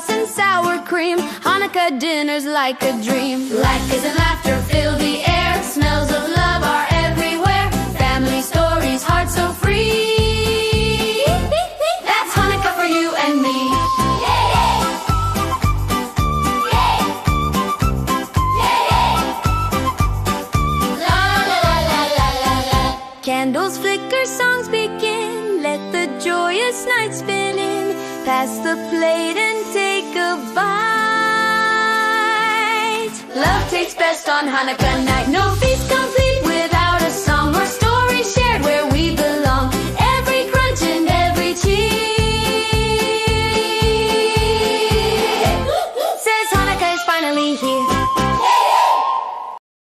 sauce and sour cream. Hanukkah dinner's like a dream. Latkes and laughter fill the air. Smells of love are everywhere. Family stories, hearts so free. That's Hanukkah for you and me. Candles flicker, songs begin. Let the joyous night spin in. Pass the plate and take a bite. Love tastes best on Hanukkah night. No feast complete without a song or story shared where we belong. Every crunch and every cheer says Hanukkah is finally here.